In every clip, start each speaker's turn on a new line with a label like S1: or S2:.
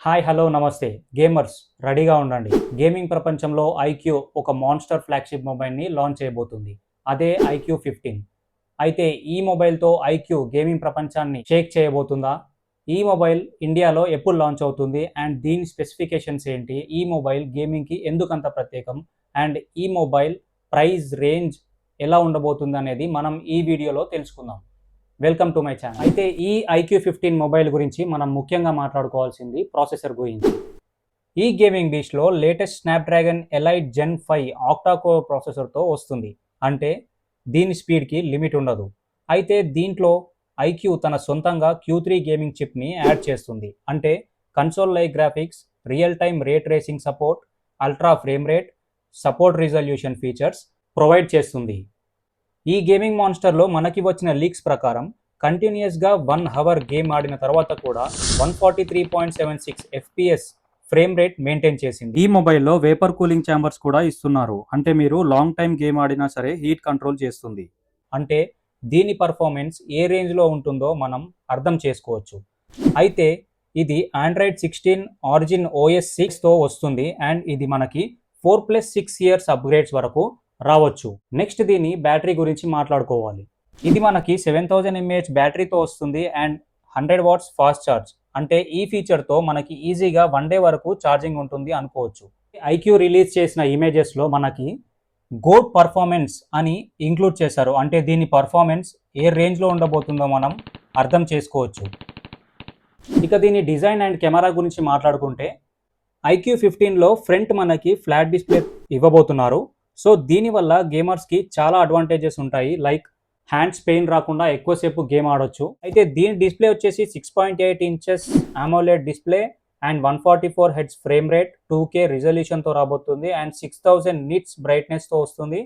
S1: Hi hello నమస్తే gamers రెడీగా ఉండండి. గేమింగ్ ప్రపంచంలో ఐక్యూ ఒక మాన్స్టర్ ఫ్లాగ్షిప్ మొబైల్ని లాంచ్ చేయబోతుంది. అదే ఐక్యూ 15. అయితే ఈ మొబైల్తో ఐక్యూ గేమింగ్ ప్రపంచాన్ని షేక్ చేయబోతుందా? ఈ మొబైల్ ఇండియాలో ఎప్పుడు లాంచ్ అవుతుంది అండ్ దీని స్పెసిఫికేషన్స్ ఏంటి? ఈ మొబైల్ గేమింగ్కి ఎందుకంత ప్రత్యేకం అండ్ ఈ మొబైల్ ప్రైస్ రేంజ్ ఎలా ఉండబోతుంది అనేది మనం ఈ వీడియోలో తెలుసుకుందాం. Welcome to my channel. అయితే ఈ ఐక్యూ 15 మొబైల్ గురించి మనం ముఖ్యంగా మాట్లాడుకోవాల్సింది ప్రాసెసర్ గురించి. ఈ గేమింగ్ బీచ్లో లేటెస్ట్ స్నాప్డ్రాగన్ ఎలైట్ జెన్ 5 ఆక్టాకోర్ ప్రాసెసర్తో వస్తుంది. అంటే దీని స్పీడ్కి లిమిట్ ఉండదు. అయితే దీంట్లో ఐక్యూ తన సొంతంగా Q3 గేమింగ్ చిప్ని యాడ్ చేస్తుంది. అంటే console like graphics, real time ray tracing support, ultra frame rate, support resolution features provide చేస్తుంది. ఈ గేమింగ్ మాన్స్టర్లో మనకి వచ్చిన లీక్స్ ప్రకారం కంటిన్యూస్గా 1 అవర్ గేమ్ ఆడిన తర్వాత కూడా 143.76 FPS ఫ్రేమ్ రేట్ మెయింటైన్ చేసింది. ఈ మొబైల్లో వేపర్ కూలింగ్ ఛాంబర్స్ కూడా ఇస్తున్నారు. అంటే మీరు లాంగ్ టైం గేమ్ ఆడినా సరే హీట్ కంట్రోల్ చేస్తుంది. అంటే దీని పర్ఫార్మెన్స్ ఏ రేంజ్లో ఉంటుందో మనం అర్థం చేసుకోవచ్చు. అయితే ఇది ఆండ్రాయిడ్ 16 ఆరిజిన్ OS 6తో వస్తుంది అండ్ ఇది మనకి 4+6 ఇయర్స్ అప్గ్రేడ్స్ వరకు రావచ్చు. నెక్స్ట్ దీని బ్యాటరీ గురించి మాట్లాడుకోవాలి. ఇది మనకి 7000 mAh బ్యాటరీతో వస్తుంది అండ్ 100 వాట్స్ ఫాస్ట్ ఛార్జ్. అంటే ఈ ఫీచర్తో మనకి ఈజీగా 1 డే వరకు ఛార్జింగ్ ఉంటుంది అనుకోవచ్చు. ఐక్యూ రిలీజ్ చేసిన ఇమేజెస్లో మనకి గోడ్ పర్ఫార్మెన్స్ అని ఇంక్లూడ్ చేశారు. అంటే దీని పర్ఫార్మెన్స్ ఏ రేంజ్లో ఉండబోతుందో మనం అర్థం చేసుకోవచ్చు. ఇక దీని డిజైన్ అండ్ కెమెరా గురించి మాట్లాడుకుంటే ఐక్యూ 15లో ఫ్రంట్ మనకి ఫ్లాట్ డిస్ప్లే ఇవ్వబోతున్నారు. సో దీనివల్ల గేమర్స్కి చాలా అడ్వాంటేజెస్ ఉంటాయి. లైక్ హ్యాండ్స్ పెయిన్ రాకుండా ఎక్కువసేపు గేమ్ ఆడొచ్చు. అయితే దీని డిస్ప్లే వచ్చేసి 6.8 inches AMOLED display and 144 hertz frame rate, 2K రిజల్యూషన్తో రాబోతుంది అండ్ 6000 నిట్స్ బ్రైట్నెస్తో వస్తుంది.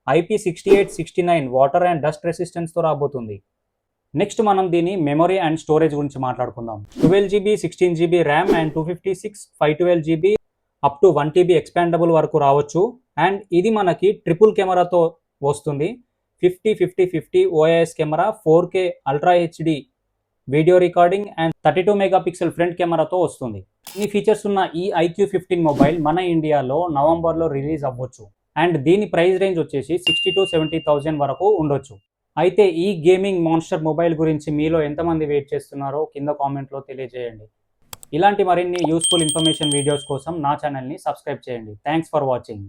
S1: IP6869 వాటర్ అండ్ డస్ట్ రెసిస్టెన్స్తో రాబోతుంది. నెక్స్ట్ మనం దీని మెమరీ అండ్ స్టోరేజ్ గురించి మాట్లాడుకుందాం. 12GB 16GB RAM and 256 512GB up to 1TB expandable వరకు రావచ్చు. అండ్ ఇది మనకి ట్రిపుల్ కెమెరాతో వస్తుంది. 50-50-50 OIS camera, 4K ultra HD video recording and 32 megapixel front కెమెరాతో వస్తుంది. ఈ ఫీచర్స్ ఉన్న ఈ ఐక్యూ 15 మొబైల్ మన ఇండియాలో నవంబర్లో రిలీజ్ అవ్వచ్చు అండ్ దీని ప్రైస్ రేంజ్ వచ్చేసి 60,000-70,000 వరకు ఉండొచ్చు. అయితే ఈ గేమింగ్ మాన్స్టర్ మొబైల్ గురించి మీలో ఎంతమంది వెయిట్ చేస్తున్నారో కింద కామెంట్లో తెలియజేయండి. ఇలాంటి మరిన్ని యూస్ఫుల్ ఇన్ఫర్మేషన్ వీడియోస్ కోసం నా ఛానల్ని సబ్స్క్రైబ్ చేయండి. Thanks for watching.